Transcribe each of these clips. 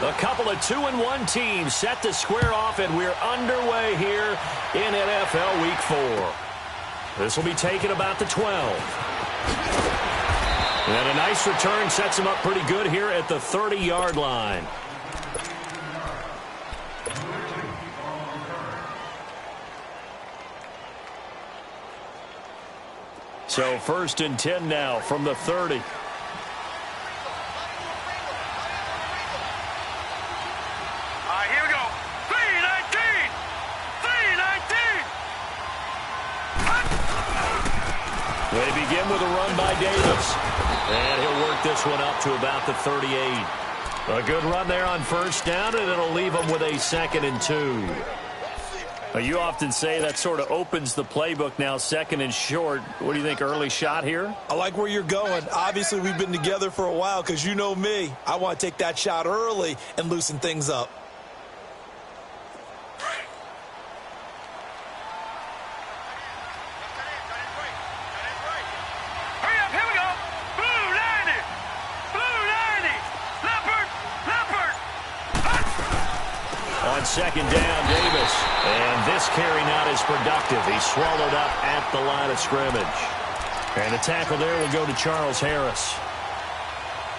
A couple of 2-1 teams set to square off, and we're underway here in NFL Week 4. This will be taken about the 12. And a nice return sets him up pretty good here at the 30-yard line. So 1st and 10 now from the 30. They begin with a run by Davis. And he'll work this one up to about the 38. A good run there on 1st down, and it'll leave them with a 2nd and 2. You often say that sort of opens the playbook now, 2nd and short. What do you think, early shot here? I like where you're going. Obviously, we've been together for a while because you know me. I want to take that shot early and loosen things up. On 2nd down, Davis. And this carry not as productive. He's swallowed up at the line of scrimmage. And the tackle there will go to Charles Harris.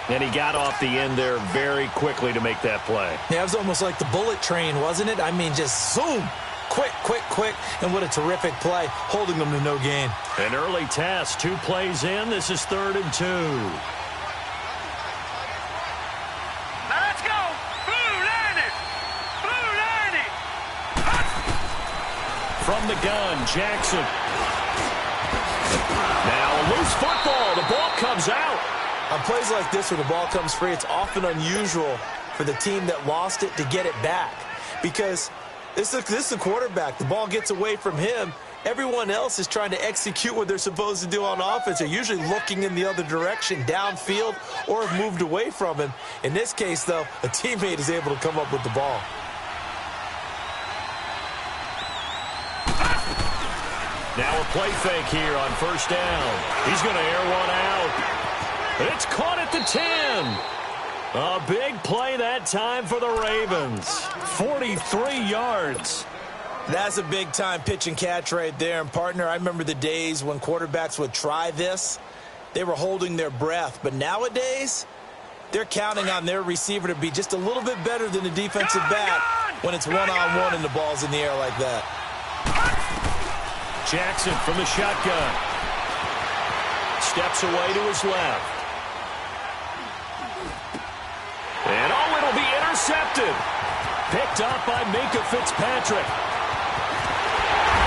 And he got off the end there very quickly to make that play. Yeah, it was almost like the bullet train, wasn't it? I mean, just zoom. Quick, quick, quick. And what a terrific play, holding them to no gain. An early test. 2 plays in. This is 3rd and 2. From the gun, Jackson. Now a loose football. The ball comes out. On plays like this where the ball comes free, it's often unusual for the team that lost it to get it back. Because this is a quarterback. The ball gets away from him. Everyone else is trying to execute what they're supposed to do on offense. They're usually looking in the other direction, downfield, or have moved away from him. In this case, though, a teammate is able to come up with the ball. Now a play fake here on 1st down. He's going to air one out. It's caught at the 10. A big play that time for the Ravens. 43 yards. That's a big-time pitch and catch right there. And, partner, I remember the days when quarterbacks would try this. They were holding their breath. But nowadays, they're counting on their receiver to be just a little bit better than the defensive back when it's one-on-one and the ball's in the air like that. Jackson from the shotgun. Steps away to his left. And it'll be intercepted. Picked up by Minkah Fitzpatrick.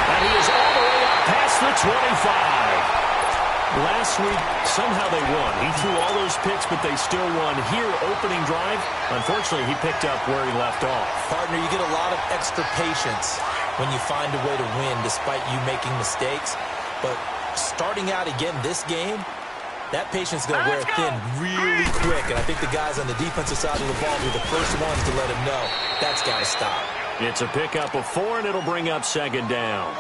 And he is all the way up past the 25. Last week, somehow they won. He threw all those picks, but they still won. Here, opening drive, unfortunately, he picked up where he left off. Partner, you get a lot of extra patience when you find a way to win despite you making mistakes. But starting out again this game, that patience is going to wear thin really quick. And I think the guys on the defensive side of the ball were the first ones to let him know that's got to stop. It's a pickup of 4, and it'll bring up 2nd down.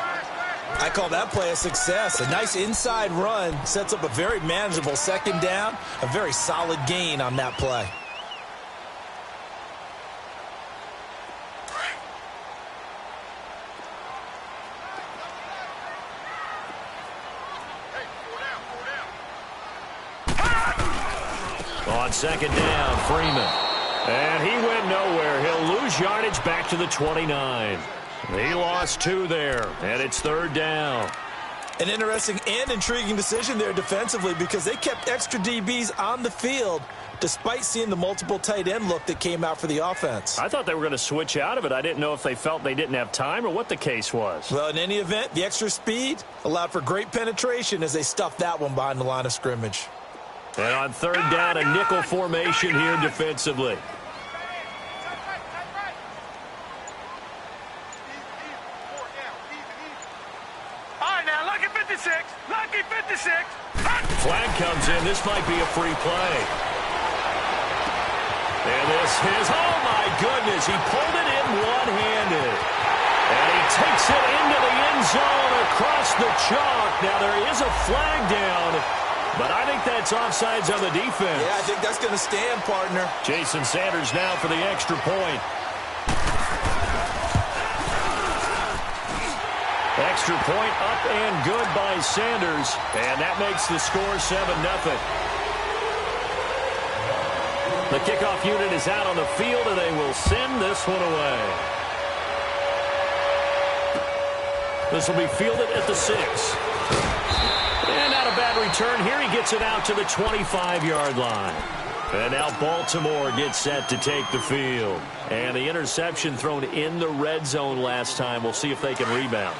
I call that play a success. A nice inside run sets up a very manageable 2nd down. A very solid gain on that play. On 2nd down, Freeman. And he went nowhere. He'll lose yardage back to the 29. He lost 2 there, and it's 3rd down. An interesting and intriguing decision there defensively because they kept extra DBs on the field despite seeing the multiple tight end look that came out for the offense. I thought they were going to switch out of it. I didn't know if they felt they didn't have time or what the case was. Well, in any event, the extra speed allowed for great penetration as they stuffed that one behind the line of scrimmage. And on 3rd down, a nickel formation here defensively. Lucky 56. Flag comes in. This might be a free play. And this is, oh my goodness, he pulled it in one-handed. And he takes it into the end zone across the chalk. Now there is a flag down. But I think that's offsides on the defense. Yeah, I think that's going to stand, partner. Jason Sanders now for the extra point. Extra point up and good by Sanders. And that makes the score 7-0. The kickoff unit is out on the field, and they will send this one away. This will be fielded at the 6. And not a bad return here. He gets it out to the 25-yard line. And now Baltimore gets set to take the field. And the interception thrown in the red zone last time. We'll see if they can rebound.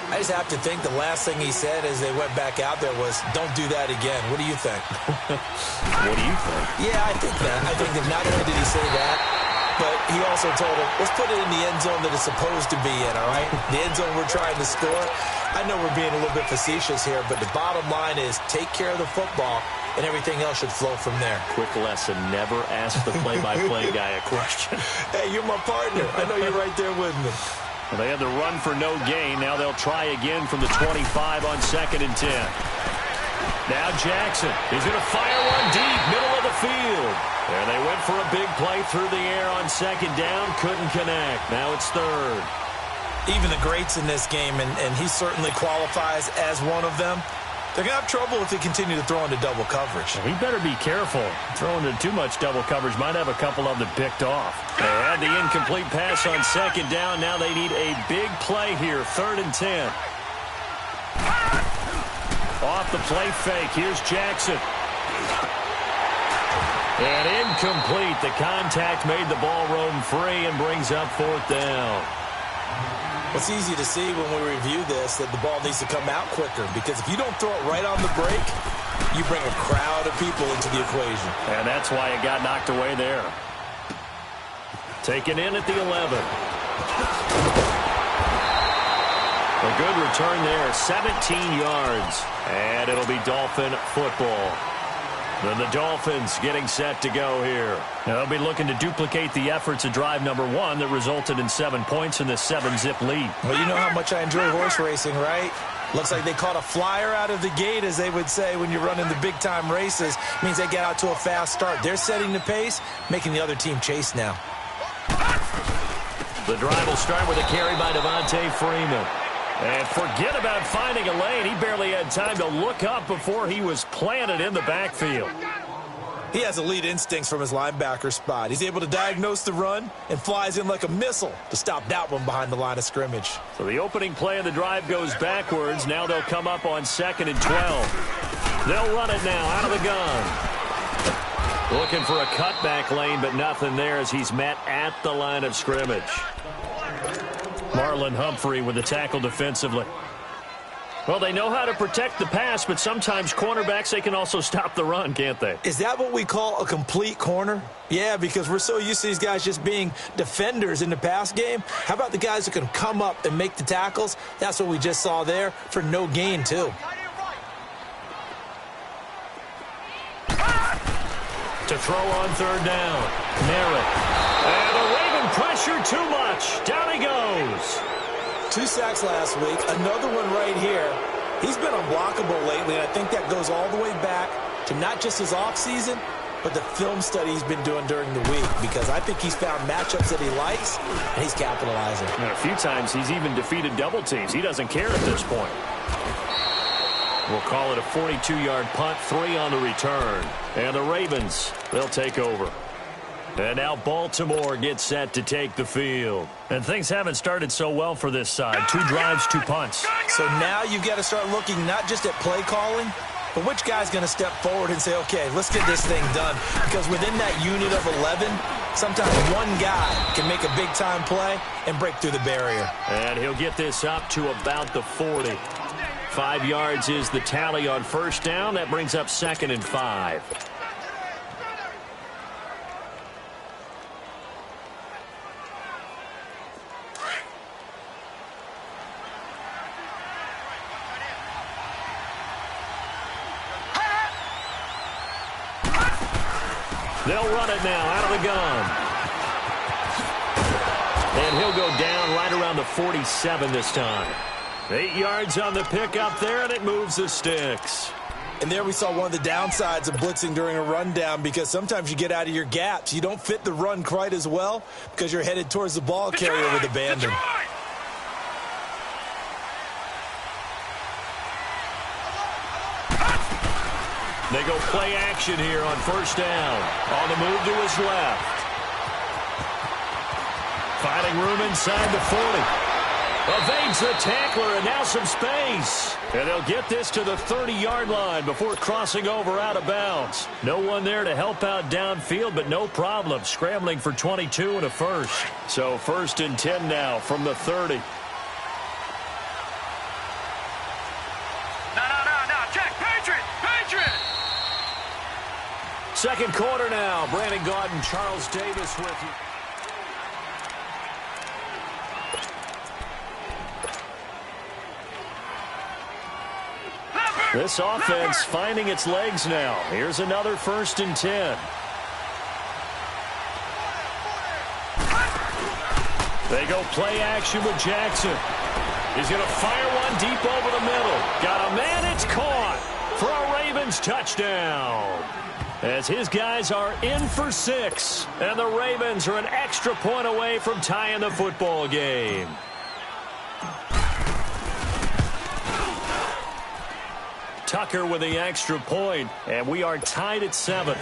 I just have to think the last thing he said as they went back out there was, don't do that again. What do you think? What do you think? Yeah, I think that. I think that not only did he say that, but he also told him, let's put it in the end zone that it's supposed to be in, all right? The end zone we're trying to score. I know we're being a little bit facetious here, but the bottom line is take care of the football, and everything else should flow from there. Quick lesson, never ask the play-by-play guy a question. Hey, you're my partner. I know you're right there with me. Well, they had the run for no gain. Now they'll try again from the 25 on 2nd and 10. Now Jackson. He's going to fire one deep, middle of the field. And they went for a big play through the air on 2nd down. Couldn't connect. Now it's 3rd. Even the greats in this game, and he certainly qualifies as one of them, they're going to have trouble if they continue to throw into double coverage. Well, he better be careful. Throwing into too much double coverage might have a couple of them picked off. They had the incomplete pass on 2nd down. Now they need a big play here, 3rd and 10. Off the play fake. Here's Jackson. And incomplete. The contact made the ball roam free and brings up 4th down. It's easy to see when we review this that the ball needs to come out quicker, because if you don't throw it right on the break, you bring a crowd of people into the equation. And that's why it got knocked away there. Taken in at the 11. A good return there, 17 yards. And it'll be Dolphin football. Then the Dolphins getting set to go here. Now they'll be looking to duplicate the efforts of drive number 1 that resulted in 7 points in this 7-zip lead. Well, you know how much I enjoy horse racing, right? Looks like they caught a flyer out of the gate, as they would say when you're running the big-time races. Means they get out to a fast start. They're setting the pace, making the other team chase now. The drive will start with a carry by Devontae Freeman. And forget about finding a lane. He barely had time to look up before he was planted in the backfield. He has elite instincts from his linebacker spot. He's able to diagnose the run and flies in like a missile to stop that one behind the line of scrimmage. So the opening play of the drive goes backwards. Now they'll come up on 2nd and 12. They'll run it now out of the gun. Looking for a cutback lane, but nothing there as he's met at the line of scrimmage. Marlon Humphrey with the tackle defensively. Well, they know how to protect the pass, but sometimes cornerbacks, they can also stop the run, can't they? Is that what we call a complete corner? Yeah, because we're so used to these guys just being defenders in the pass game. How about the guys who can come up and make the tackles? That's what we just saw there for no gain, too. To throw on 3rd down. Merritt. And the Raven pressure too much. Down he goes. 2 sacks last week. Another one right here. He's been unblockable lately, and I think that goes all the way back to not just his offseason, but the film study he's been doing during the week, because I think he's found matchups that he likes, and he's capitalizing. And a few times he's even defeated double teams. He doesn't care at this point. We'll call it a 42-yard punt, 3 on the return. And the Ravens, they'll take over. And now Baltimore gets set to take the field. And things haven't started so well for this side. 2 drives, 2 punts. So now you've got to start looking not just at play calling, but which guy's going to step forward and say, okay, let's get this thing done. Because within that unit of 11, sometimes one guy can make a big-time play and break through the barrier. And he'll get this up to about the 40. 5 yards is the tally on 1st down. That brings up 2nd and 5. They'll run it now out of the gun. And he'll go down right around the 47 this time. 8 yards on the pickup there, and it moves the sticks. And there we saw one of the downsides of blitzing during a rundown, because sometimes you get out of your gaps. You don't fit the run quite as well because you're headed towards the ball carrier with abandon. They go play action here on first down. On the move to his left. Finding room inside the 40. Evades the tackler, and now some space. And they'll get this to the 30-yard line before crossing over out of bounds. No one there to help out downfield, but no problem. Scrambling for 22 and a first. So 1st and 10 now from the 30. No. Check. Patriot. Second quarter now. Brandon Gaudin, Charles Davis with you. This offense finding its legs now. Here's another 1st and 10. They go play action with Jackson. He's going to fire one deep over the middle. Got a man, it's caught for a Ravens touchdown. As his guys are in for 6. And the Ravens are an extra point away from tying the football game. Tucker with the extra point, and we are tied at 7.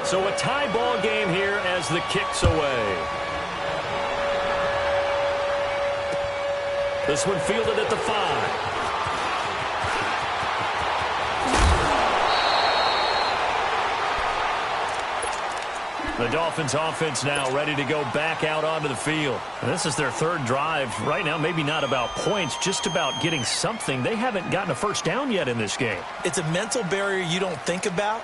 So a tie ball game here as the kick's away. This one fielded at the 5. The Dolphins offense now ready to go back out onto the field. And this is their 3rd drive. Right now, maybe not about points, just about getting something. They haven't gotten a first down yet in this game. It's a mental barrier you don't think about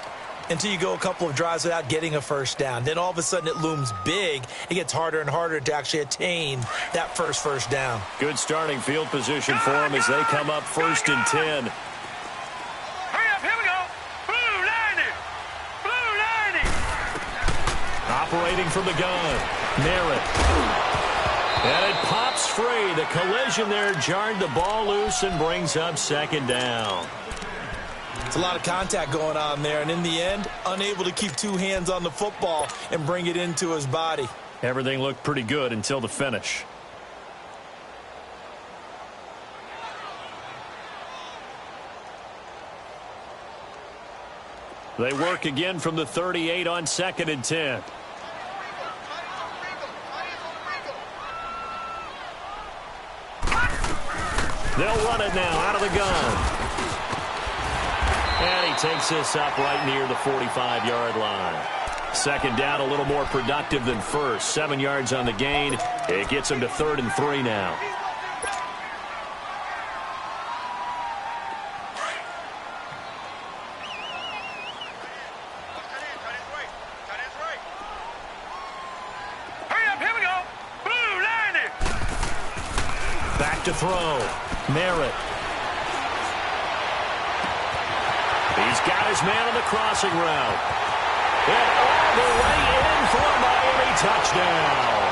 until you go a couple of drives without getting a first down. Then all of a sudden it looms big. It gets harder and harder to actually attain that first down. Good starting field position for them as they come up 1st and 10. Operating from the gun, Merritt. And it pops free. The collision there jarred the ball loose and brings up 2nd down. It's a lot of contact going on there, and in the end, unable to keep 2 hands on the football and bring it into his body. Everything looked pretty good until the finish. They work again from the 38 on 2nd and 10. They'll run it now out of the gun. And he takes this up right near the 45-yard line. 2nd down, a little more productive than first. 7 yards on the gain. It gets him to 3rd and 3 now. Back to throw. Merritt. He's got his man on the crossing route. And all the way in for a Miami touchdown.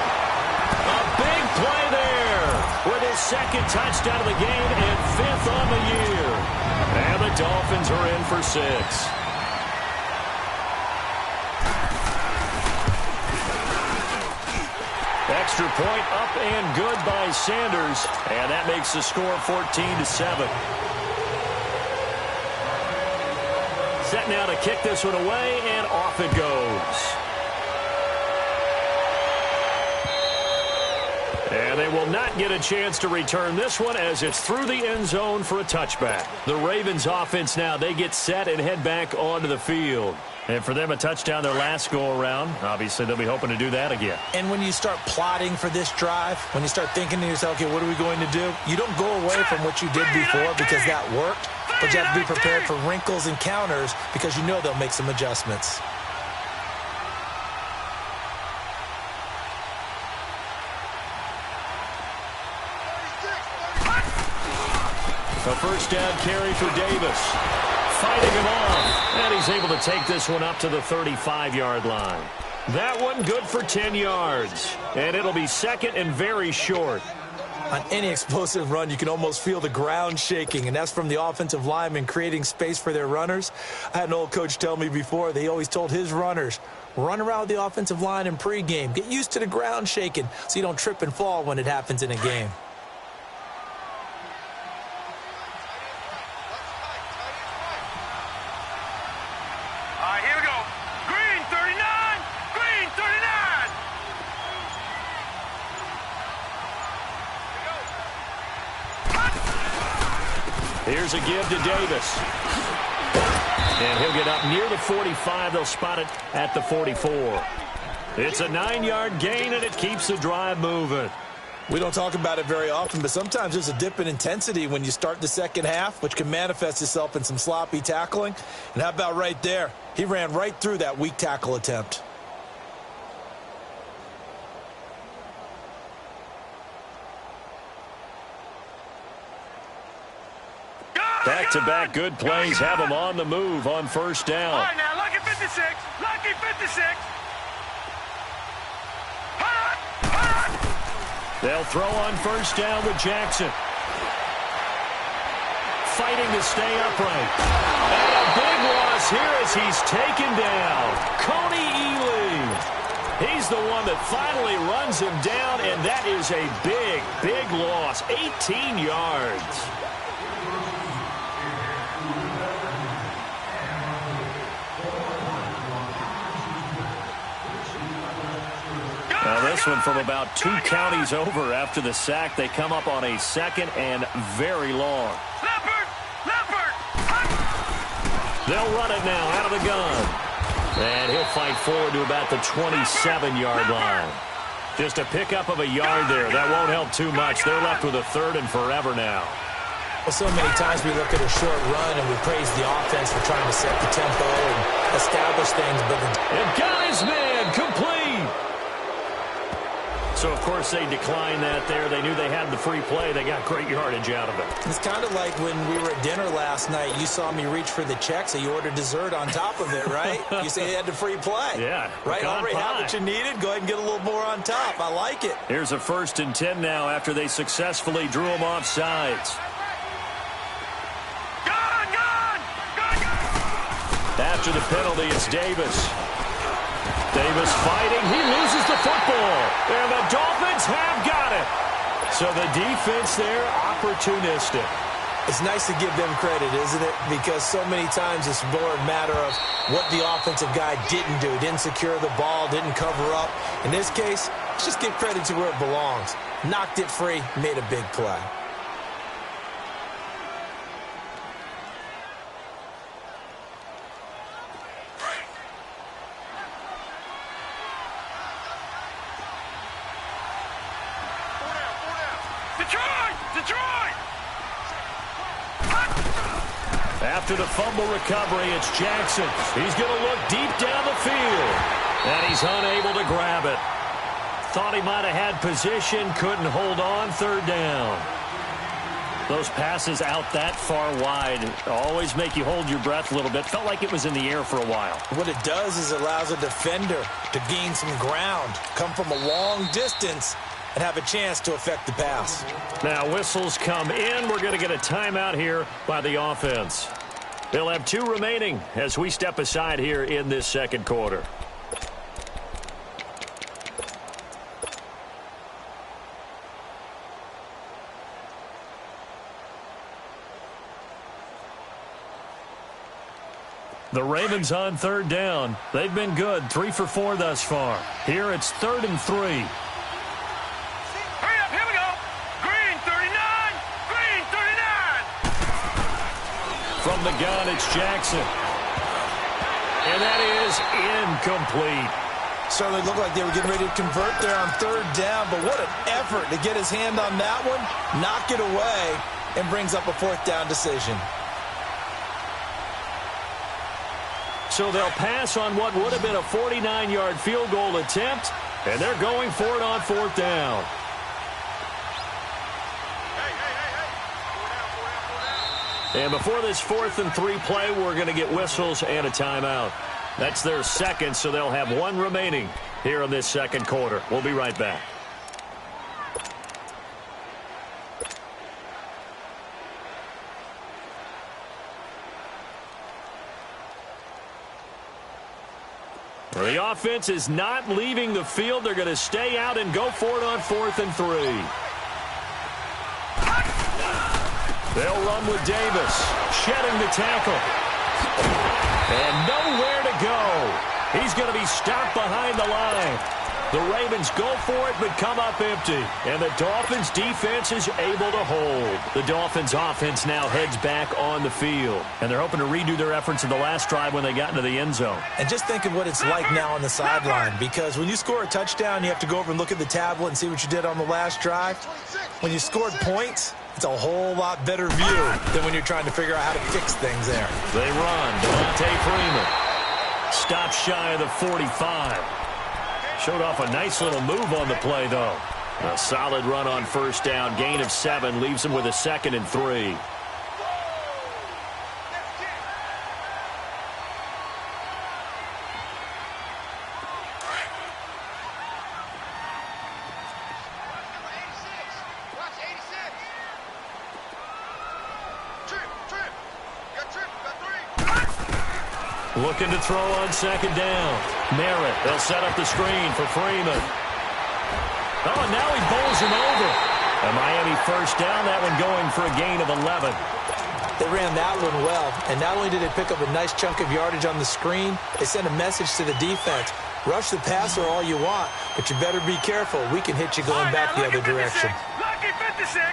A big play there with his 2nd touchdown of the game and 5th on the year. And the Dolphins are in for 6. Extra point up and good by Sanders. And that makes the score 14-7. Set now to kick this one away, and off it goes. And they will not get a chance to return this one as it's through the end zone for a touchback. The Ravens offense now, they get set and head back onto the field. And for them, a touchdown their last go-around. Obviously, they'll be hoping to do that again. And when you start plotting for this drive, when you start thinking to yourself, okay, what are we going to do? You don't go away from what you did before because that worked. But you have to be prepared for wrinkles and counters because you know they'll make some adjustments. A first down carry for Davis. Fighting him off. And he's able to take this one up to the 35-yard line. That one good for 10 yards. And it'll be 2nd and very short. On any explosive run, you can almost feel the ground shaking, and that's from the offensive linemen creating space for their runners. I had an old coach tell me before, they always told his runners, run around with the offensive line in pregame. Get used to the ground shaking so you don't trip and fall when it happens in a game. Here's a give to Davis. And he'll get up near the 45. They'll spot it at the 44. It's a 9-yard gain, and it keeps the drive moving. We don't talk about it very often, but sometimes there's a dip in intensity when you start the second half, which can manifest itself in some sloppy tackling. And how about right there? He ran right through that weak tackle attempt. Back-to-back good plays have them on the move on first down. All right, now, lucky 56. Lucky 56. They'll throw on first down with Jackson. Fighting to stay upright. And a big loss here as he's taken down. Coney Ely. He's the one that finally runs him down, and that is a big, big loss. 18 yards. Now this one from about 2 counties over after the sack. They come up on a second and very long. Leopard! They'll run it now out of the gun. And he'll fight forward to about the 27-yard line. Just a pickup of a yard there. That won't help too much. They're left with a third and forever now. Well, so many times we look at a short run and we praise the offense for trying to set the tempo and establish things. But and got his man complete. So, of course, they declined that there. They knew they had the free play. They got great yardage out of it. It's kind of like when we were at dinner last night. You saw me reach for the check, so you ordered dessert on top of it, right? You say you had the free play. Yeah. Right? Already had what you needed. Go ahead and get a little more on top. I like it. Here's a 1st and 10 now after they successfully drew him off sides. Gone! After the penalty, it's Davis. Davis fighting. He loses the football. And the Dolphins have got it. So the defense there, opportunistic. It's nice to give them credit, isn't it? Because so many times it's more a matter of what the offensive guy didn't do. Didn't secure the ball, didn't cover up. In this case, let's just give credit to where it belongs. Knocked it free, made a big play. Detroit! After the fumble recovery, it's Jackson. He's going to look deep down the field. And he's unable to grab it. Thought he might have had position, couldn't hold on, 3rd down. Those passes out that far wide always make you hold your breath a little bit. Felt like it was in the air for a while. What it does is it allows a defender to gain some ground, come from a long distance, and have a chance to affect the pass. Now whistles come in. We're going to get a timeout here by the offense. They'll have 2 remaining as we step aside here in this second quarter. The Ravens on 3rd down. They've been good, 3 for 4 thus far. Here it's 3rd and 3. From the gun, it's Jackson. And that is incomplete. Certainly looked like they were getting ready to convert there on 3rd down, but what an effort to get his hand on that one, knock it away, and brings up a 4th down decision. So they'll pass on what would have been a 49-yard field goal attempt, and they're going for it on 4th down. And before this 4th and 3 play, we're going to get whistles and a timeout. That's their second, so they'll have 1 remaining here in this second quarter. We'll be right back. The offense is not leaving the field. They're going to stay out and go for it on 4th and 3. They'll run with Davis, shedding the tackle. And nowhere to go. He's going to be stopped behind the line. The Ravens go for it, but come up empty. And the Dolphins' defense is able to hold. The Dolphins' offense now heads back on the field. And they're hoping to redo their efforts in the last drive when they got into the end zone. And just think of what it's like now on the sideline. Because when you score a touchdown, you have to go over and look at the tablet and see what you did on the last drive. When you scored points, it's a whole lot better view than when you're trying to figure out how to fix things there. They run. Devontae Freeman stops shy of the 45. Showed off a nice little move on the play, though. A solid run on 1st down. Gain of 7 leaves him with a 2nd and 3. Looking to throw on 2nd down. Merritt, they'll set up the screen for Freeman. Oh, and now he bowls him over. A Miami 1st down, that one going for a gain of 11. They ran that one well, and not only did they pick up a nice chunk of yardage on the screen, they sent a message to the defense. Rush the passer all you want, but you better be careful. We can hit you going back the other direction. Lucky 56.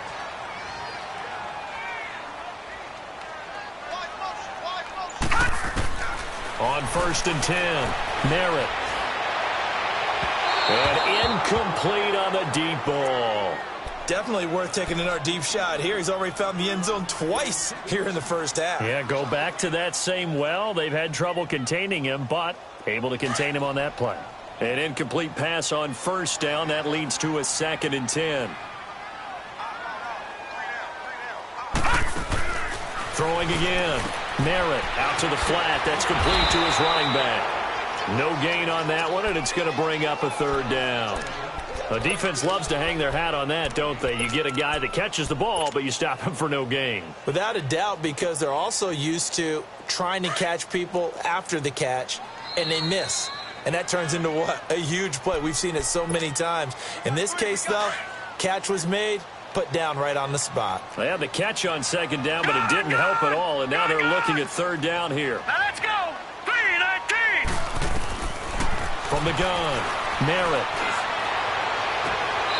On 1st and 10, Merritt. And incomplete on the deep ball. Definitely worth taking another deep shot here. He's already found the end zone twice here in the 1st half. Yeah, go back to that same well. They've had trouble containing him, but able to contain him on that play. An incomplete pass on 1st down. That leads to a 2nd and 10. Throwing again. Merritt out to the flat. That's complete to his running back. No gain on that one, and it's going to bring up a 3rd down. The defense loves to hang their hat on that, don't they? You get a guy that catches the ball, but you stop him for no gain. Without a doubt, because they're also used to trying to catch people after the catch, and they miss. And that turns into what? A huge play. We've seen it so many times. In this case, though, catch was made, put down right on the spot. They had the catch on 2nd down, but it didn't help at all, and now they're looking at 3rd down here. Now let's go. 3-19. From the gun, Merritt.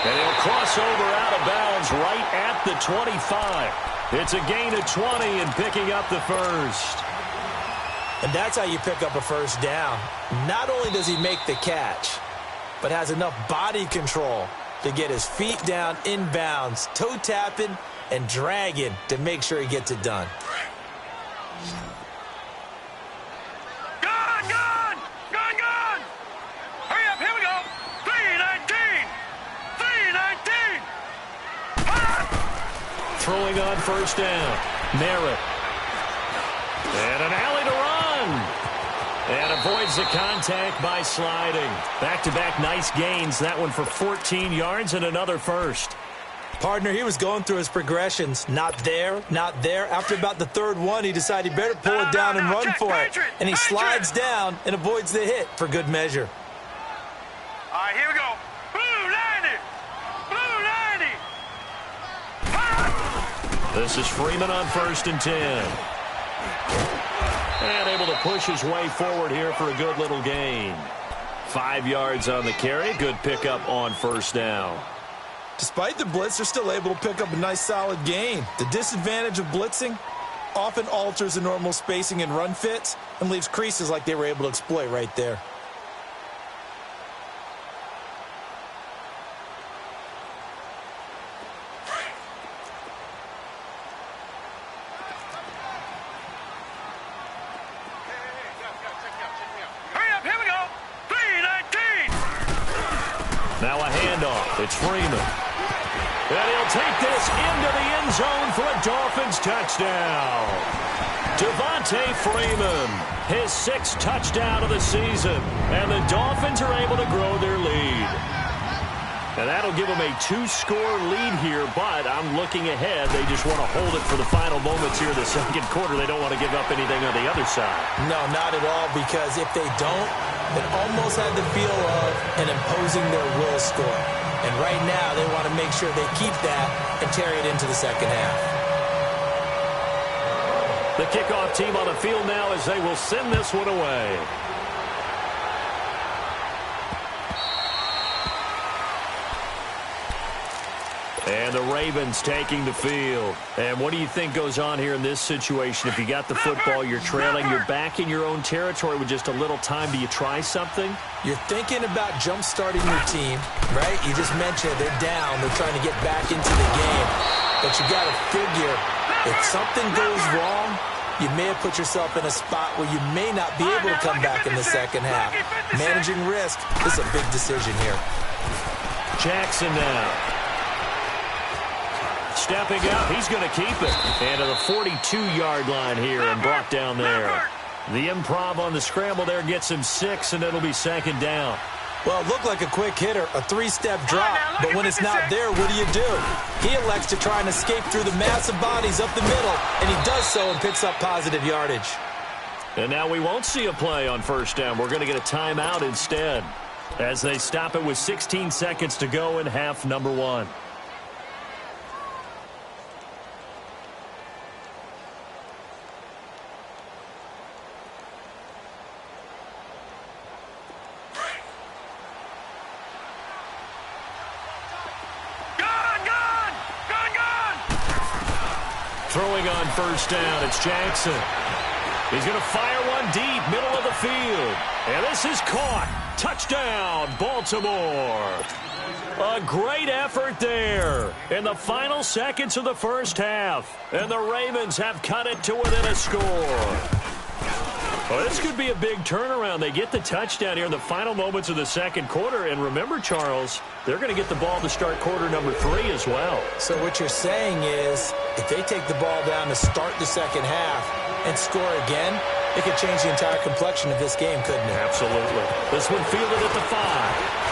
And he'll cross over out of bounds right at the 25. It's a gain of 20 and picking up the 1st. And that's how you pick up a 1st down. Not only does he make the catch, but has enough body control to get his feet down inbounds, toe tapping and dragging to make sure he gets it done. Gone, gone, gone, gone. Hurry up, here we go. 3-19. 3-19. Throwing on 1st down. Merritt. And an alley to run. And avoids the contact by sliding. Back-to-back nice gains. That one for 14 yards and another 1st. Partner, he was going through his progressions. Not there, not there. After about the 3rd one, he decided he better pull it down and run for it. And he slides down and avoids the hit for good measure. All right, here we go. Blue 90. Blue 90. This is Freeman on 1st and 10. And able to push his way forward here for a good little gain. 5 yards on the carry. Good pickup on 1st down. Despite the blitz, they're still able to pick up a nice solid gain. The disadvantage of blitzing often alters the normal spacing and run fits and leaves creases like they were able to exploit right there. Now a handoff. It's Freeman. And he'll take this into the end zone for a Dolphins touchdown. Devontae Freeman, his 6th touchdown of the season. And the Dolphins are able to grow their lead. And that'll give them a 2-score lead here, but I'm looking ahead. They just want to hold it for the final moments here in the 2nd quarter. They don't want to give up anything on the other side. No, not at all, because if they don't, that almost had the feel of an imposing their will score. And right now, they want to make sure they keep that and carry it into the second half. The kickoff team on the field now as they will send this one away. And the Ravens taking the field. And what do you think goes on here in this situation? If you got the football, you're trailing, you're back in your own territory with just a little time. Do you try something? You're thinking about jump-starting your team, right? You just mentioned they're down. They're trying to get back into the game. But you got to figure, if something goes wrong, you may have put yourself in a spot where you may not be able to come back in the second half. Managing risk is a big decision here. Jackson now. Stepping up, he's going to keep it. And to the 42-yard line here and brought down there. The improv on the scramble there gets him 6, and it'll be second down. Well, it looked like a quick hitter, a three-step drop, but when it's not there, what do? He elects to try and escape through the massive bodies up the middle, and he does so and picks up positive yardage. And now we won't see a play on first down. We're going to get a timeout instead as they stop it with 16 seconds to go in half number 1. Throwing on first down, it's Jackson. He's going to fire one deep, middle of the field. And this is caught. Touchdown, Baltimore. A great effort there in the final seconds of the first half. And the Ravens have cut it to within a score. Well, this could be a big turnaround. They get the touchdown here in the final moments of the second quarter. And remember, Charles, they're going to get the ball to start quarter number 3 as well. So what you're saying is if they take the ball down to start the second half and score again, it could change the entire complexion of this game, couldn't it? Absolutely. This one fielded at the 5.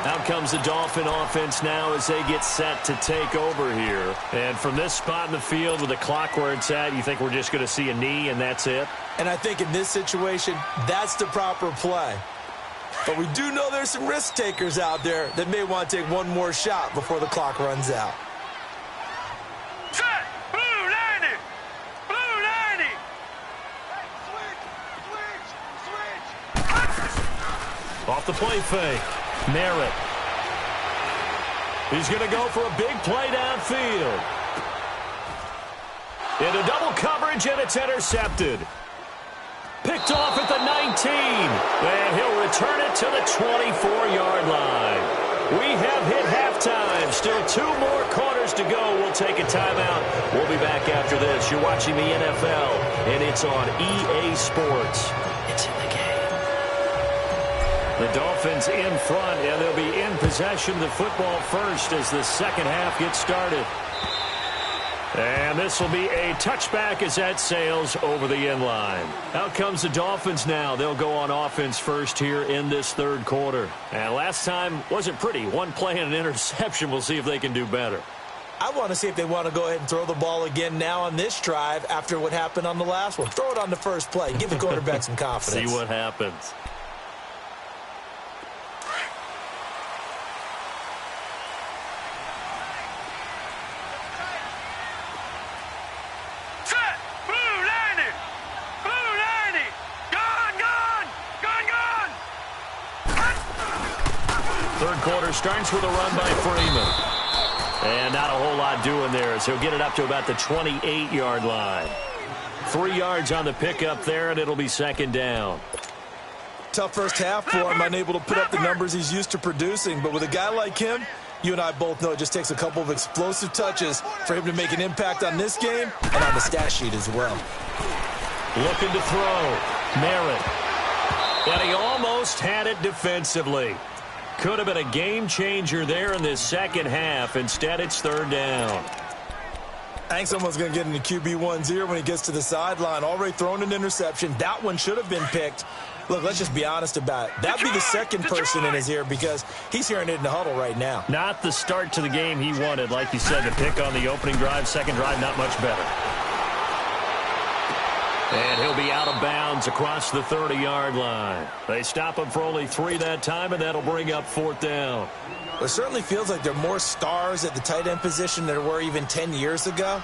Out comes the Dolphin offense now as they get set to take over here. And from this spot in the field with the clock where it's at, you think we're just going to see a knee and that's it? And I think in this situation, that's the proper play. But we do know there's some risk takers out there that may want to take one more shot before the clock runs out. Set! Blue 90! Blue 90! Switch! Off the play fake. Merritt. He's going to go for a big play downfield. Into double coverage, and it's intercepted. Picked off at the 19. And he'll return it to the 24-yard line. We have hit halftime. Still 2 more quarters to go. We'll take a timeout. We'll be back after this. You're watching the NFL, and it's on EA Sports. It's in the game. The Dolphins in front, and they'll be in possession of the football first as the second half gets started. And this will be a touchback as that sails over the end line. Out comes the Dolphins now. They'll go on offense first here in this third quarter. And last time wasn't pretty. One play and an interception. We'll see if they can do better. I want to see if they want to go ahead and throw the ball again now on this drive after what happened on the last one. Throw it on the first play. Give the quarterback some confidence. See what happens. Third quarter starts with a run by Freeman. And not a whole lot doing there as he'll get it up to about the 28-yard line. 3 yards on the pickup there, and it'll be second down. Tough first half for him, unable to put up the numbers he's used to producing. But with a guy like him, you and I both know it just takes a couple of explosive touches for him to make an impact on this game and on the stat sheet as well. Looking to throw. Merritt. And he almost had it defensively. Could have been a game changer there in this second half. Instead, it's third down. I think someone's going to get into QB 1-0 when he gets to the sideline. Already thrown an interception. That one should have been picked. Look, let's just be honest about it. That'd be the second person in his ear because he's hearing it in the huddle right now. Not the start to the game he wanted. Like you said, the pick on the opening drive, second drive, not much better. And he'll be out of bounds across the 30-yard line. They stop him for only 3 that time, and that'll bring up 4th down. It certainly feels like there are more stars at the tight end position than there were even 10 years ago.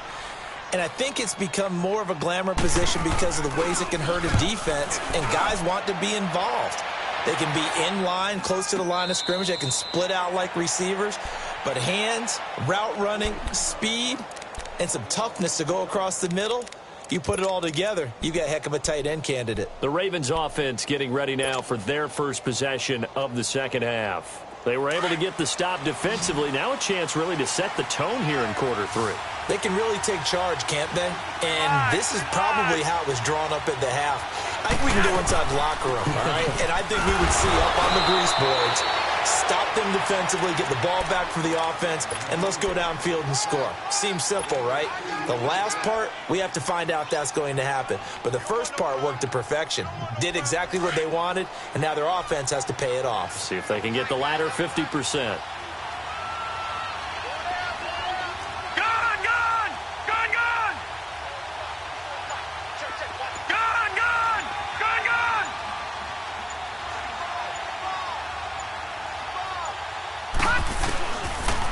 And I think it's become more of a glamour position because of the ways it can hurt a defense, and guys want to be involved. They can be in line, close to the line of scrimmage. They can split out like receivers. But hands, route running, speed, and some toughness to go across the middle, you put it all together, you got a heck of a tight end candidate. The Ravens offense getting ready now for their first possession of the second half. They were able to get the stop defensively. Now a chance really to set the tone here in quarter 3. They can really take charge, can't they? And this is probably how it was drawn up at the half. I think we can go inside the locker room, all right? And I think we would see up on the grease boards, stop them defensively, get the ball back for the offense, and let's go downfield and score. Seems simple, right? The last part, we have to find out that's going to happen. But the first part worked to perfection. Did exactly what they wanted, and now their offense has to pay it off. See if they can get the latter 50%.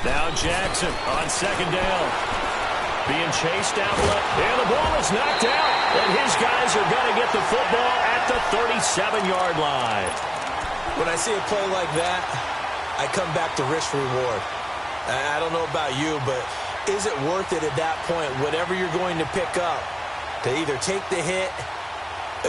Now Jackson on second down. Being chased out left. And the ball is knocked out. And his guys are going to get the football at the 37-yard line. When I see a play like that, I come back to risk-reward. I don't know about you, but is it worth it at that point, whatever you're going to pick up, to either take the hit,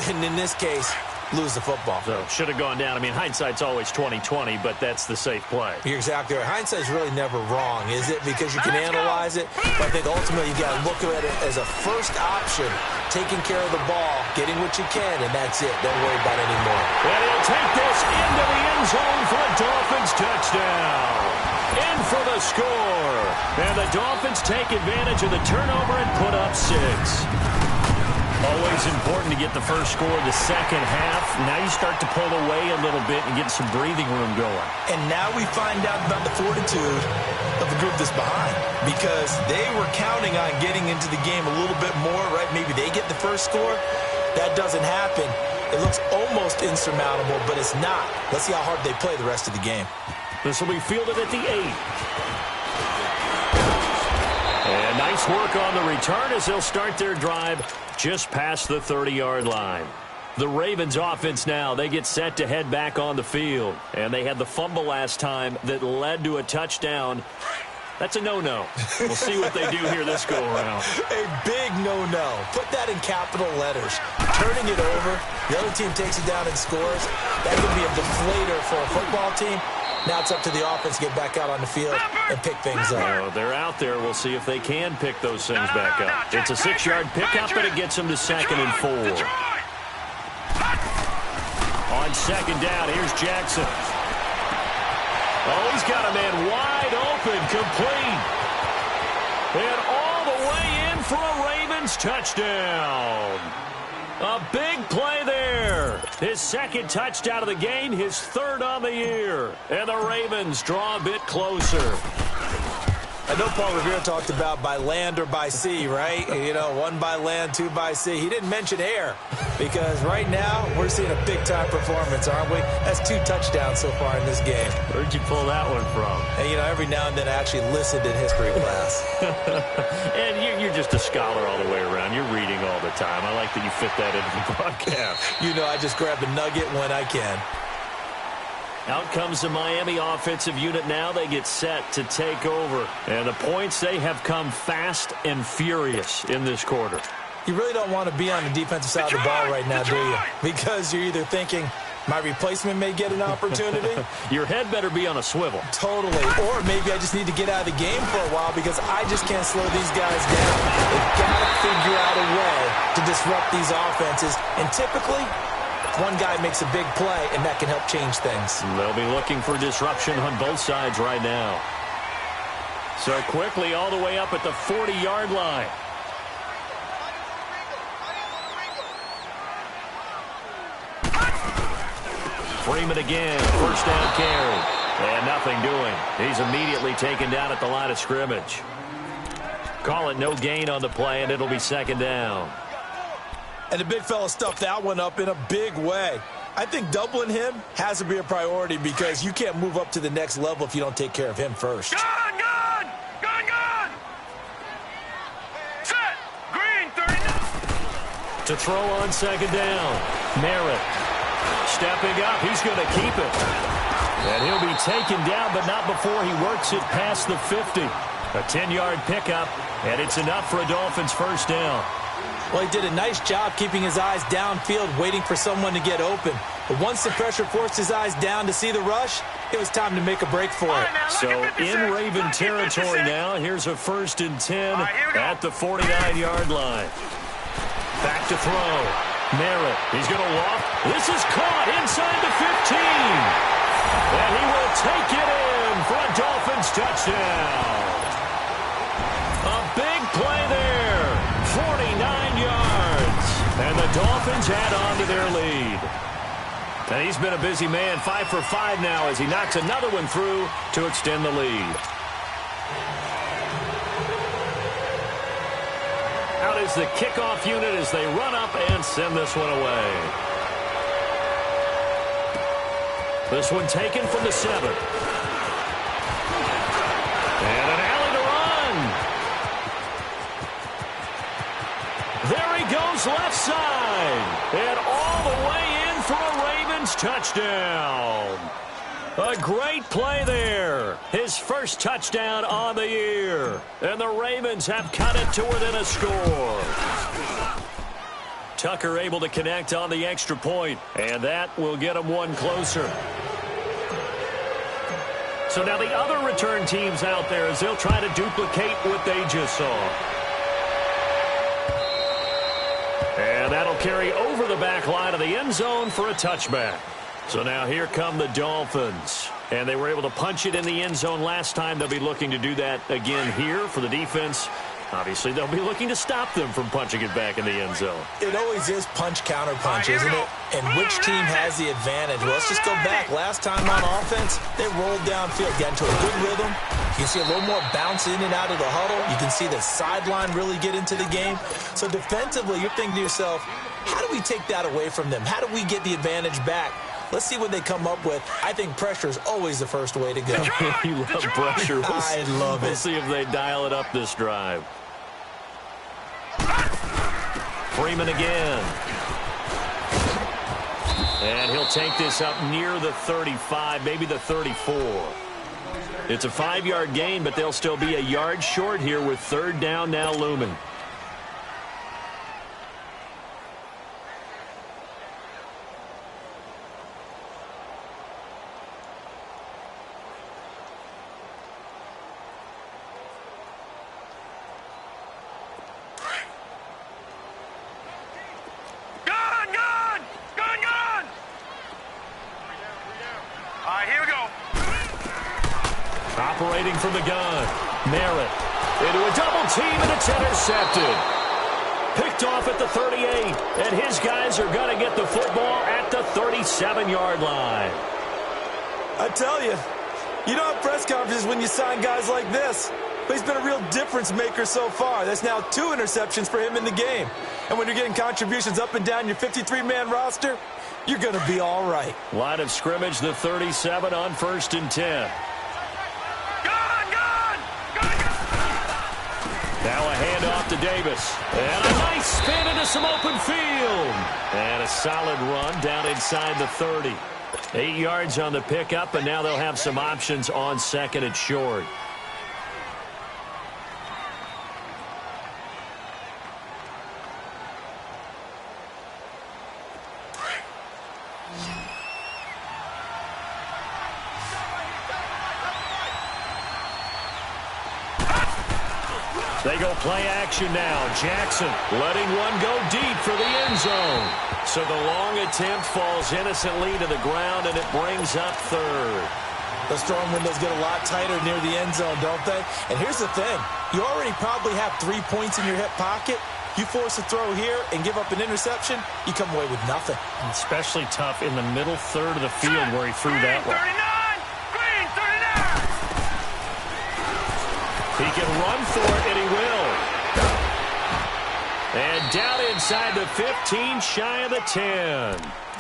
and in this case, lose the football? So should have gone down. I mean, hindsight's always 20/20, but that's the safe play. You're exactly right. Hindsight's really never wrong, is it? Because you can analyze it, but I think ultimately you got to look at it as a first option, taking care of the ball, getting what you can, and that's it. Don't worry about it anymore. And he'll take this into the end zone for a Dolphins touchdown. In for the score. And the Dolphins take advantage of the turnover and put up 6. Always important to get the first score of the second half. Now you start to pull away a little bit and get some breathing room going. And now we find out about the fortitude of the group that's behind, because they were counting on getting into the game a little bit more, right? Maybe they get the first score. That doesn't happen. It looks almost insurmountable, but it's not. Let's see how hard they play the rest of the game. This will be fielded at the 8. And nice work on the return as they'll start their drive just past the 30-yard line. The Ravens offense now, they get set to head back on the field. And they had the fumble last time that led to a touchdown. That's a no-no. We'll see what they do here this go-around. A big no-no. Put that in capital letters. Turning it over, the other team takes it down and scores. That could be a deflator for a football team. Now it's up to the offense to get back out on the field and pick things up. They're out there. We'll see if they can pick those things back up. It's a 6-yard pickup, and it gets them to 2nd and 4. On second down, here's Jackson. Oh, he's got a man wide open, complete. And all the way in for a Ravens touchdown. A big play there. His second touchdown of the game, his 3rd on the year. And the Ravens draw a bit closer. I know Paul Revere talked about by land or by sea, right? You know, 1 by land, 2 by sea. He didn't mention air, because right now we're seeing a big-time performance, aren't we? That's 2 touchdowns so far in this game. Where'd you pull that one from? And, you know, every now and then I actually listened in history class. And you're just a scholar all the way around. You're reading all the time. I like that you fit that into the broadcast. You know, I just grab a nugget when I can. Out comes the Miami offensive unit now. They get set to take over. And the points, they have come fast and furious in this quarter. You really don't want to be on the defensive side of the ball right now, do you? Because you're either thinking, my replacement may get an opportunity. Your head better be on a swivel. Totally. Or maybe I just need to get out of the game for a while because I just can't slow these guys down. They've got to figure out a way to disrupt these offenses. And typically, one guy makes a big play, and that can help change things. They'll be looking for disruption on both sides right now. So quickly all the way up at the 40-yard line. Freeman again, first down carry. And nothing doing. He's immediately taken down at the line of scrimmage. Call it no gain on the play, and it'll be 2nd down. And the big fella stuffed that one up in a big way. I think doubling him has to be a priority because you can't move up to the next level if you don't take care of him first. Gun, gun! Gun, gun! Set! Green, 39. To throw on second down. Merritt stepping up. He's going to keep it. And he'll be taken down, but not before he works it past the 50. A 10-yard pickup, and it's enough for a Dolphins first down. Well, he did a nice job keeping his eyes downfield, waiting for someone to get open. But once the pressure forced his eyes down to see the rush, it was time to make a break for it. So in Raven territory now, here's a 1st and 10 at the 49-yard line. Back to throw. Merritt, he's going to walk. This is caught inside the 15. And he will take it in for a Dolphins touchdown. A big play there. 49 yards. And the Dolphins add on to their lead. And he's been a busy man, 5 for 5 now as he knocks another one through to extend the lead. Out is the kickoff unit as they run up and send this one away. This one taken from the 7. And an alley to run. There he goes left side. And all the way in for a Ravens touchdown. A great play there. His first touchdown on the year. And the Ravens have cut it to within a score. Tucker able to connect on the extra point, and that will get him one closer. So now the other return teams out there as they'll try to duplicate what they just saw. And that'll carry over the back line of the end zone for a touchback. So now here come the Dolphins. And they were able to punch it in the end zone last time. They'll be looking to do that again here for the defense. Obviously, they'll be looking to stop them from punching it back in the end zone. It always is punch-counter-punch, isn't it? And which team has the advantage? Well, let's just go back. Last time on offense, they rolled downfield, got into a good rhythm. You can see a little more bounce in and out of the huddle. You can see the sideline really get into the game. So defensively, you're thinking to yourself, how do we take that away from them? How do we get the advantage back? Let's see what they come up with. I think pressure is always the first way to go. You love pressure. I love it. We'll see if they dial it up this drive. Freeman again. And he'll take this up near the 35, maybe the 34. It's a 5-yard gain, but they'll still be a yard short here with 3rd down now looming. Operating from the gun. Merritt into a double team, and it's intercepted. Picked off at the 38, and his guys are going to get the football at the 37-yard line. I tell you, you don't have press conferences when you sign guys like this. But he's been a real difference maker so far. That's now 2 interceptions for him in the game. And when you're getting contributions up and down your 53-man roster, you're going to be all right. Line of scrimmage, the 37 on 1st and 10. Now a handoff to Davis. And a nice spin into some open field. And a solid run down inside the 30. 8 yards on the pickup, and now they'll have some options on 2nd and short. They go play action now. Jackson letting one go deep for the end zone. So the long attempt falls innocently to the ground, and it brings up 3rd. Those throwing windows get a lot tighter near the end zone, don't they? And here's the thing. You already probably have 3 points in your hip pocket. You force a throw here and give up an interception, you come away with nothing. Especially tough in the middle third of the field where he threw that one. He can run for it, and he will. And down inside the 15, shy of the 10.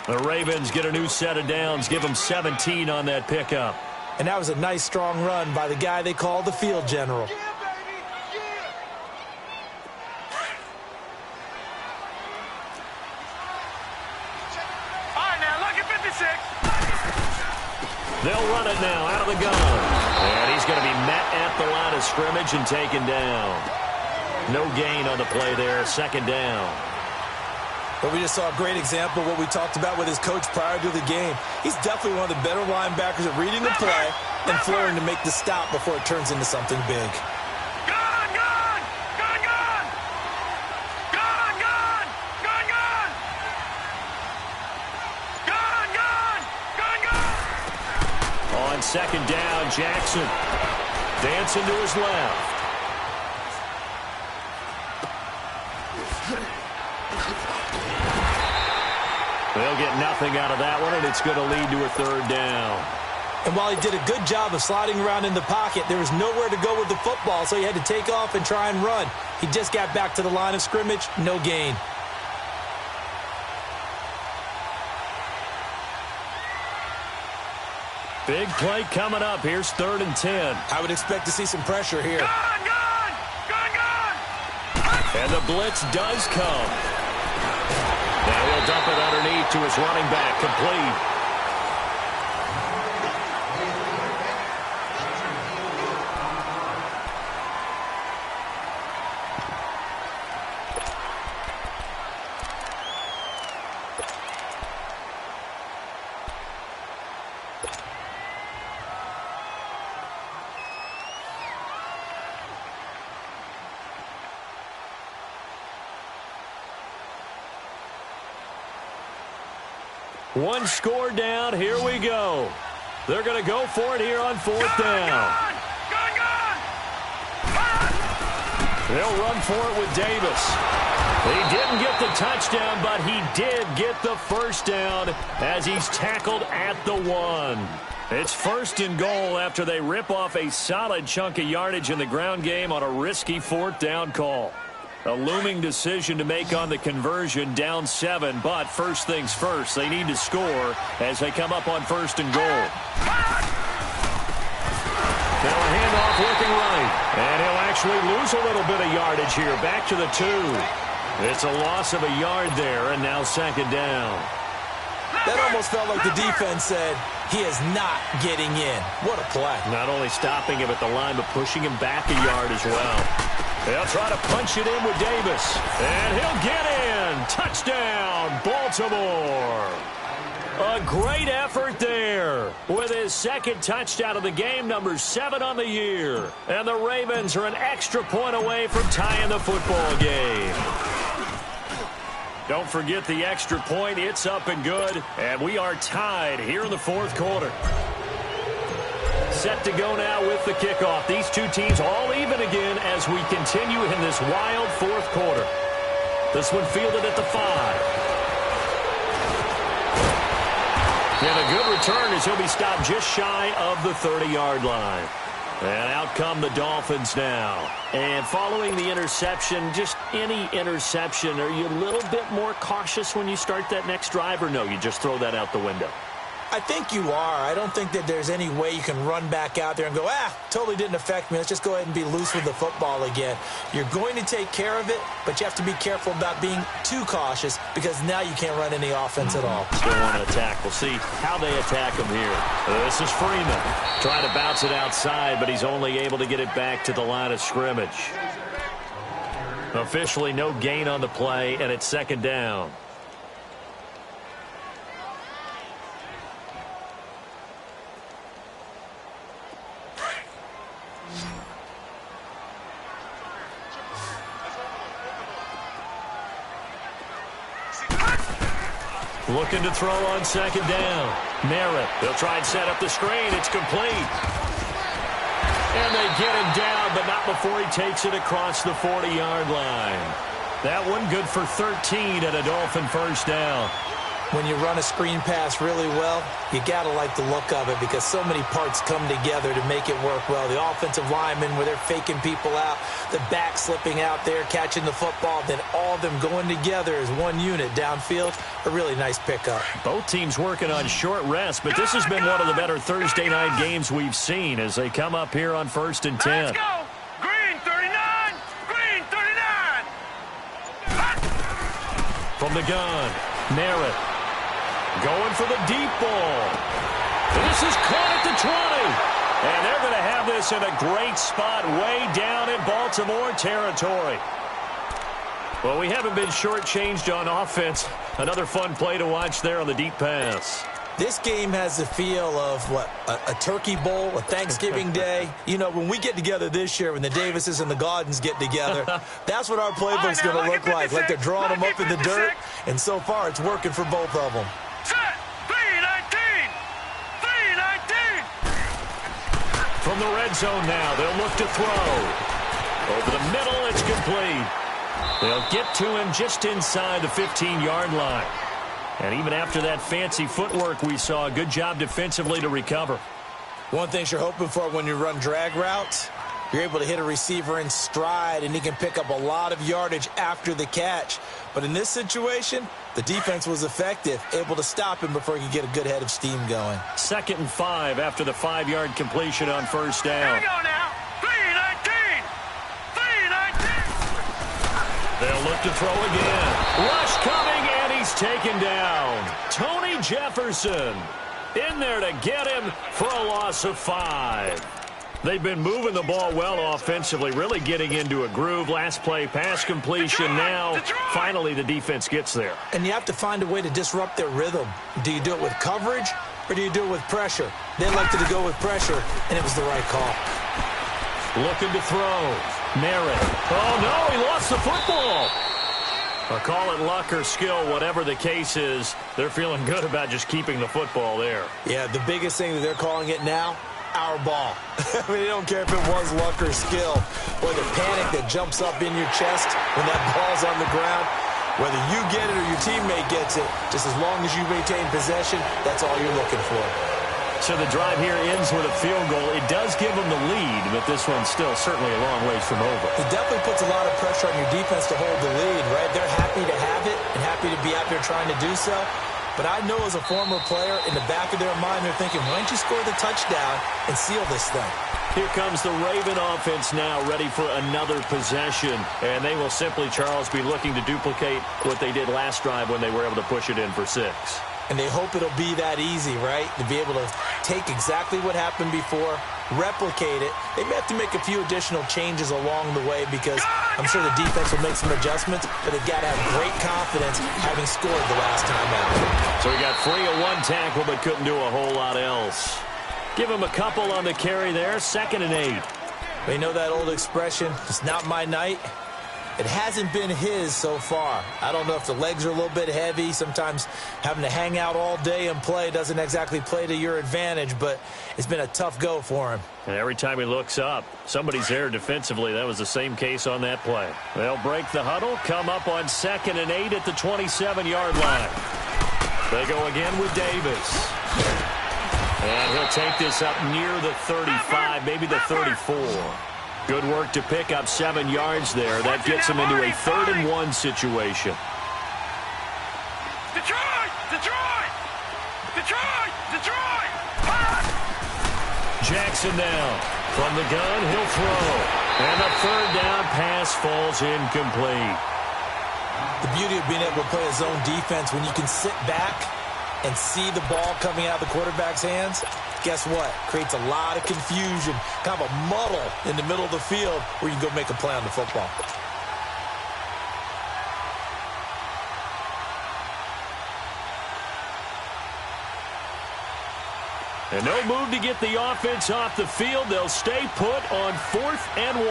The Ravens get a new set of downs, give them 17 on that pickup. And that was a nice, strong run by the guy they call the field general. All right, now, look at 56. They'll run it now out of the gun. And he's going to be met at the line of scrimmage and taken down. No gain on the play there, second down. But we just saw a great example of what we talked about with his coach prior to the game. He's definitely one of the better linebackers at reading the play and flowing to make the stop before it turns into something big. Gun, gun! Gun, gun! Gun, gun! Gun, gun! Gun, gun! Gun, gun! On second down, Jackson dancing to his left. They'll get nothing out of that one, and it's going to lead to a third down. And while he did a good job of sliding around in the pocket, there was nowhere to go with the football, so he had to take off and try and run. He just got back to the line of scrimmage, no gain. Big play coming up. Here's 3rd and 10. I would expect to see some pressure here. Gun, gun! Gun, gun! And the blitz does come. Now he'll dump it underneath to his running back, complete. One score down. Here we go. They're going to go for it here on 4th down. Gun, gun! They'll run for it with Davis. He didn't get the touchdown, but he did get the first down as he's tackled at the 1. It's 1st and goal after they rip off a solid chunk of yardage in the ground game on a risky 4th down call. A looming decision to make on the conversion, down 7, but first things first, they need to score as they come up on 1st and goal. Now a handoff looking right, and he'll actually lose a little bit of yardage here, back to the 2. It's a loss of a yard there, and now 2nd down. That almost felt like the defense said, he is not getting in. What a play. Not only stopping him at the line, but pushing him back a yard as well. They'll try to punch it in with Davis. And he'll get in. Touchdown, Baltimore. A great effort there with his 2nd touchdown of the game, number 7 on the year. And the Ravens are an extra point away from tying the football game. Don't forget the extra point. It's up and good. And we are tied here in the 4th quarter. Set to go now with the kickoff. These two teams all even again as we continue in this wild 4th quarter. This one fielded at the 5. And a good return as he'll be stopped just shy of the 30-yard line. And out come the Dolphins now. And following the interception, just any interception, are you a little bit more cautious when you start that next drive, or no, you just throw that out the window? I think you are. I don't think that there's any way you can run back out there and go, totally didn't affect me. Let's just go ahead and be loose with the football again. You're going to take care of it, but you have to be careful about being too cautious because now you can't run any offense at all. Still want to attack. We'll see how they attack him here. This is Freeman. Trying to bounce it outside, but he's only able to get it back to the line of scrimmage. Officially no gain on the play, and it's 2nd down. Looking to throw on 2nd down. Merritt. They'll try and set up the screen. It's complete. And they get him down, but not before he takes it across the 40-yard line. That one good for 13 at a Dolphin 1st down. When you run a screen pass really well, you got to like the look of it because so many parts come together to make it work well. The offensive linemen where they're faking people out, the back slipping out there, catching the football, then all of them going together as one unit downfield. A really nice pickup. Both teams working on short rest, but this has been one of the better Thursday night games we've seen as they come up here on 1st and 10. Let's go! Green 39! Green 39! From the gun, Merritt. Going for the deep ball. This is caught at the 20. And they're going to have this in a great spot way down in Baltimore territory. Well, we haven't been shortchanged on offense. Another fun play to watch there on the deep pass. This game has the feel of, what, a turkey bowl, a Thanksgiving day. You know, when we get together this year, when the Davises and the Gaudens get together, that's what our playbook's going to look like. Like they're drawing them up in the dirt, and so far it's working for both of them. Set! 3-19! 3-19! From the red zone now, they'll look to throw. Over the middle, it's complete. They'll get to him just inside the 15-yard line. And even after that fancy footwork we saw, a good job defensively to recover. One thing you're hoping for when you run drag routes, you're able to hit a receiver in stride, and he can pick up a lot of yardage after the catch. But in this situation, the defense was effective, able to stop him before he could get a good head of steam going. 2nd and 5 after the 5-yard completion on 1st down. Here we go now! 3-19! 3-19! They'll look to throw again. Rush coming, and he's taken down. Tony Jefferson in there to get him for a loss of 5. They've been moving the ball well offensively, really getting into a groove. Last play, pass completion. Now, finally, the defense gets there. And you have to find a way to disrupt their rhythm. Do you do it with coverage, or do you do it with pressure? They elected to go with pressure, and it was the right call. Looking to throw. Merritt. Oh, no, he lost the football. Or call it luck or skill, whatever the case is, they're feeling good about just keeping the football there. Yeah, the biggest thing that they're calling it now, our ball. I mean, they don't care if it was luck or skill, or the panic that jumps up in your chest when that ball's on the ground. Whether you get it or your teammate gets it, just as long as you maintain possession, that's all you're looking for. So the drive here ends with a field goal. It does give them the lead, but this one's still certainly a long ways from over. It definitely puts a lot of pressure on your defense to hold the lead, right? They're happy to have it and happy to be out there trying to do so. But I know as a former player, in the back of their mind, they're thinking, why don't you score the touchdown and seal this thing? Here comes the Raven offense now, ready for another possession. And they will simply, Charles, be looking to duplicate what they did last drive when they were able to push it in for 6. And they hope it'll be that easy, right? To be able to take exactly what happened before, replicate it. They may have to make a few additional changes along the way because I'm sure the defense will make some adjustments, but they've got to have great confidence having scored the last time out. So he got free of one tackle but couldn't do a whole lot else. Give him a couple on the carry there, 2nd and 8. They know that old expression, it's not my night. It hasn't been his so far. I don't know if the legs are a little bit heavy. Sometimes having to hang out all day and play doesn't exactly play to your advantage, but it's been a tough go for him. And every time he looks up, somebody's there defensively. That was the same case on that play. They'll break the huddle, come up on 2nd and 8 at the 27-yard line. They go again with Davis. And he'll take this up near the 35, maybe the 34. Good work to pick up 7 yards there. That gets him into a 3rd and 1 situation. Detroit! Detroit! Detroit! Detroit! Jackson now. From the gun, he'll throw. And the 3rd down pass falls incomplete. The beauty of being able to play a zone defense when you can sit back and see the ball coming out of the quarterback's hands, guess what? Creates a lot of confusion, kind of a muddle in the middle of the field where you can go make a play on the football. And no move to get the offense off the field. They'll stay put on 4th and 1.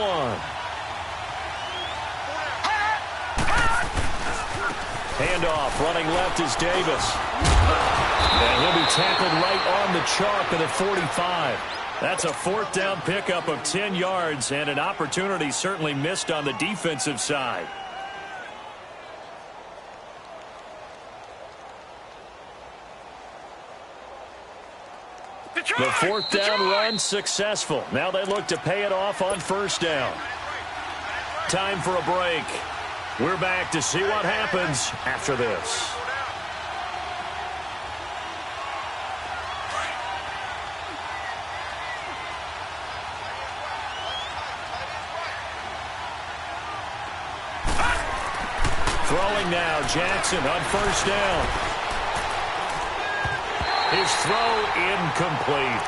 Handoff, running left is Davis. And he'll be tackled right on the chalk at the 45. That's a 4th down pickup of 10 yards and an opportunity certainly missed on the defensive side. The fourth down run successful. Now they look to pay it off on first down. Time for a break. We're back to see what happens after this. Throwing now, Jackson on first down. His throw incomplete.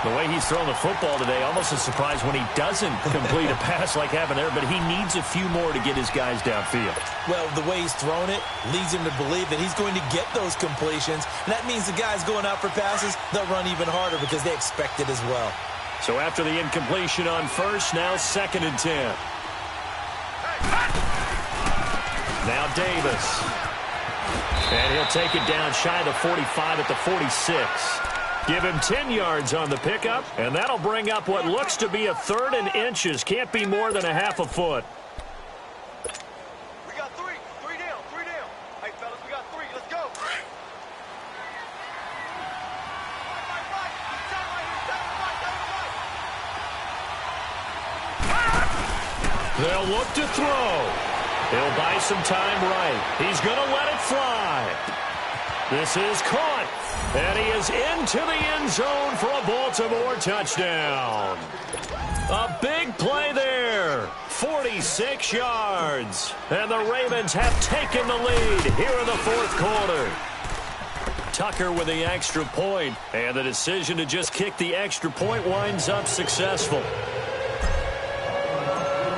The way he's thrown the football today, almost a surprise when he doesn't complete a pass like happened there, but he needs a few more to get his guys downfield. Well, the way he's thrown it leads him to believe that he's going to get those completions, and that means the guys going out for passes, they'll run even harder because they expect it as well. So after the incompletion on first, now 2nd and 10. Now Davis. And he'll take it down shy of the 45 at the 46. Give him 10 yards on the pickup, and that'll bring up what looks to be a 3rd and inches. Can't be more than a half a foot. We got three. Three down. Hey, fellas, we got 3. Let's go. They'll look to throw. He'll buy some time right. He's going to let it fly. This is caught. And he is into the end zone for a Baltimore touchdown. A big play there. 46 yards. And the Ravens have taken the lead here in the 4th quarter. Tucker with the extra point. And the decision to just kick the extra point winds up successful.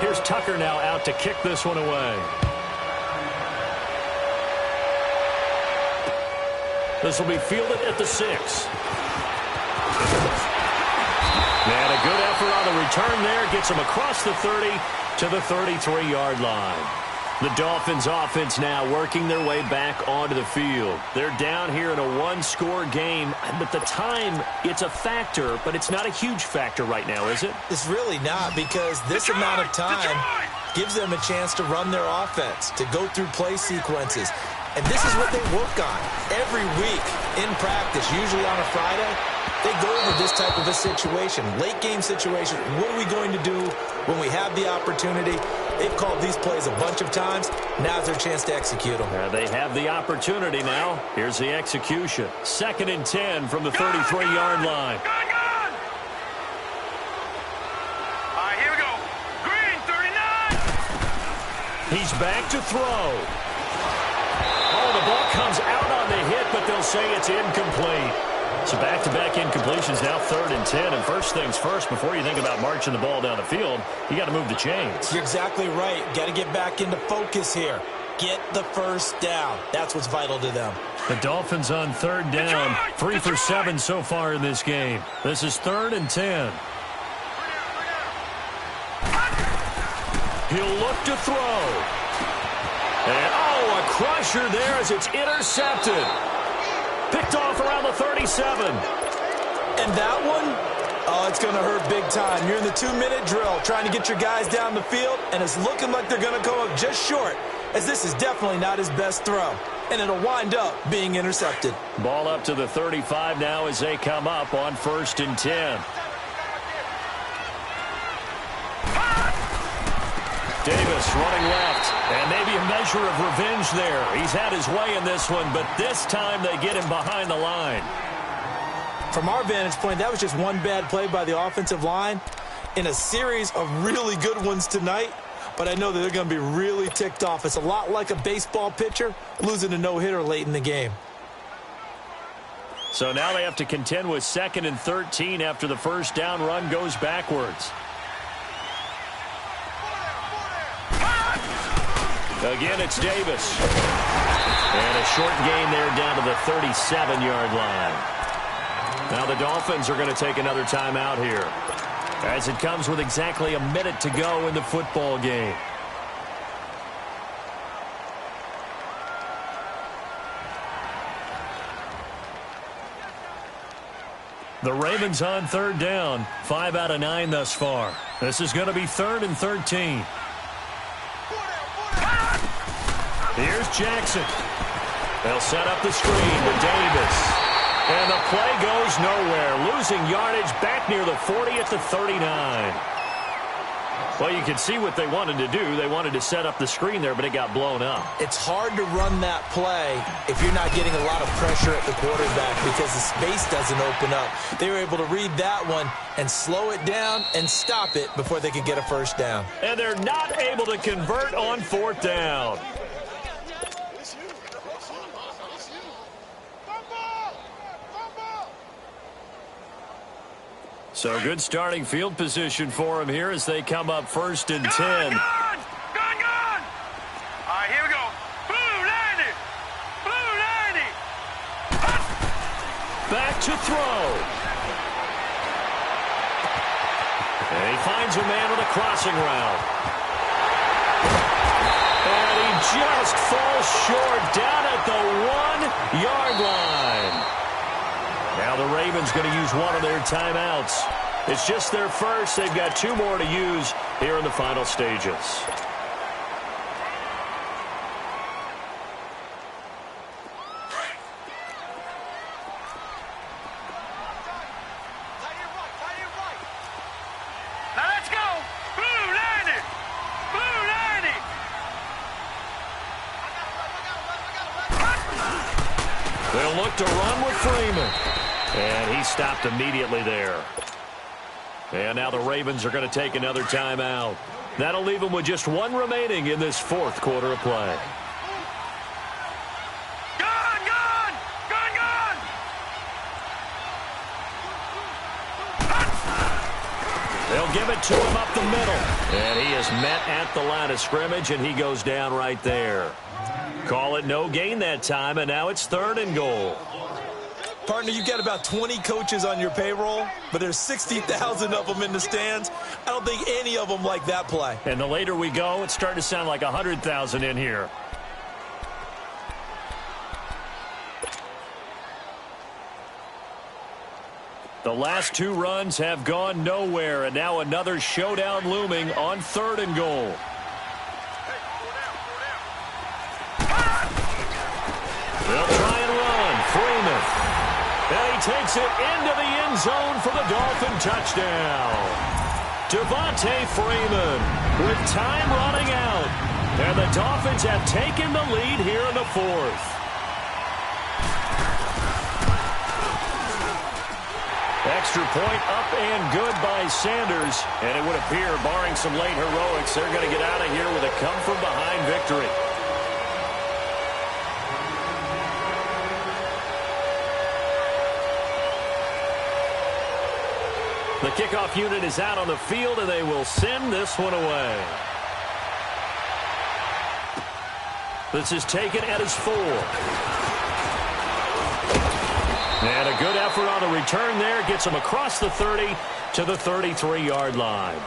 Here's Tucker now out to kick this one away. This will be fielded at the 6. And a good effort on the return there. Gets him across the 30 to the 33-yard line. The Dolphins offense now working their way back onto the field. They're down here in a 1-score game. But the time, it's a factor, but it's not a huge factor right now, is it? It's really not, because this amount of time gives them a chance to run their offense, to go through play sequences. And this is what they work on every week in practice, usually on a Friday. They go over this type of a situation, late game situation. What are we going to do when we have the opportunity? They've called these plays a bunch of times. Now's their chance to execute them. They have the opportunity now. Here's the execution. 2nd and 10 from the 33-yard line. All right, here we go. Green, 39. He's back to throw. Oh, the ball comes out on the hit, but they'll say it's incomplete. So back-to-back incompletions, now 3rd and 10. And first things first, before you think about marching the ball down the field, you got to move the chains. You're exactly right. Got to get back into focus here. Get the first down. That's what's vital to them. The Dolphins on 3rd down. 3 for 7 so far in this game. This is 3rd and 10. He'll look to throw. And, oh, a crusher there as it's intercepted. Picked off around the 37. And that one, oh, it's going to hurt big time. You're in the 2-minute drill trying to get your guys down the field, and it's looking like they're going to come up just short, as this is definitely not his best throw. And it'll wind up being intercepted. Ball up to the 35 now as they come up on 1st and 10. Davis running left, and maybe a measure of revenge there. He's had his way in this one, but this time they get him behind the line. From our vantage point, that was just one bad play by the offensive line in a series of really good ones tonight, but I know that they're going to be really ticked off. It's a lot like a baseball pitcher losing a no-hitter late in the game. So now they have to contend with 2nd and 13 after the first down run goes backwards. Again, it's Davis. And a short gain there down to the 37-yard line. Now the Dolphins are going to take another timeout here, as it comes with exactly a minute to go in the football game. The Ravens on 3rd down, 5 out of 9 thus far. This is going to be 3rd and 13. Here's Jackson. They'll set up the screen with Davis. And the play goes nowhere. Losing yardage back near the 40 at the 39. Well, you can see what they wanted to do. They wanted to set up the screen there, but it got blown up. It's hard to run that play if you're not getting a lot of pressure at the quarterback because the space doesn't open up. They were able to read that one and slow it down and stop it before they could get a first down. And they're not able to convert on fourth down. So good starting field position for him here as they come up 1st and 10. Gun! All right, here we go. Blue 90. Blue 90. Back to throw. And he finds a man with a crossing route. And he just falls short down at the 1-yard line. Now the Ravens going to use one of their timeouts. It's just their first. They've got 2 more to use here in the final stages. Now let's go. Blue 90. Blue 90. They'll look to run with Freeman. And he stopped immediately there. And now the Ravens are going to take another timeout. That'll leave them with just 1 remaining in this 4th quarter of play. Gun! Gun! Gun! Gun! They'll give it to him up the middle. And he is met at the line of scrimmage, and he goes down right there. Call it no gain that time, and now it's 3rd and goal. Partner, you've got about 20 coaches on your payroll, but there's 60,000 of them in the stands. I don't think any of them like that play. And the later we go, it's starting to sound like 100,000 in here. The last 2 runs have gone nowhere, and now another showdown looming on 3rd and goal. They'll try and run. Freeman. And he takes it into the end zone for the Dolphin touchdown. Devontae Freeman with time running out. And the Dolphins have taken the lead here in the 4th. Extra point up and good by Sanders. And it would appear, barring some late heroics, they're going to get out of here with a come-from-behind victory. The kickoff unit is out on the field, and they will send this one away. This is taken at his 4. And a good effort on the return there. Gets him across the 30 to the 33-yard line.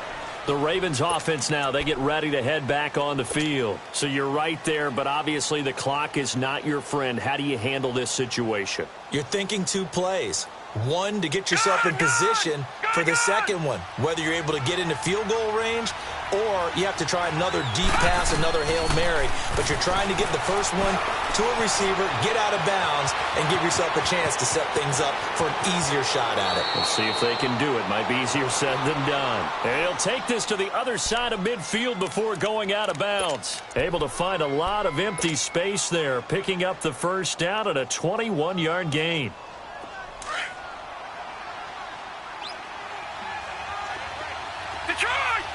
The Ravens offense now, they get ready to head back on the field. So you're right there, but obviously the clock is not your friend. How do you handle this situation? You're thinking 2 plays. 1 to get yourself in position for the second one, whether you're able to get into field goal range or you have to try another deep pass, another Hail Mary, but you're trying to get the first one to a receiver, get out of bounds, and give yourself a chance to set things up for an easier shot at it. We'll see if they can do it. Might be easier said than done. And he'll take this to the other side of midfield before going out of bounds. Able to find a lot of empty space there, picking up the first down at a 21-yard gain.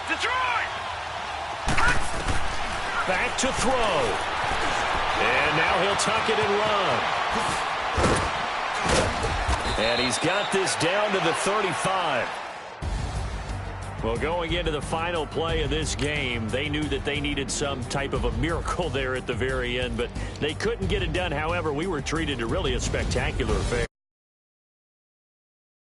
Detroit! Back to throw. And now he'll tuck it and run. And he's got this down to the 35. Well, going into the final play of this game, they knew that they needed some type of a miracle there at the very end, but they couldn't get it done. However, we were treated to really a spectacular affair.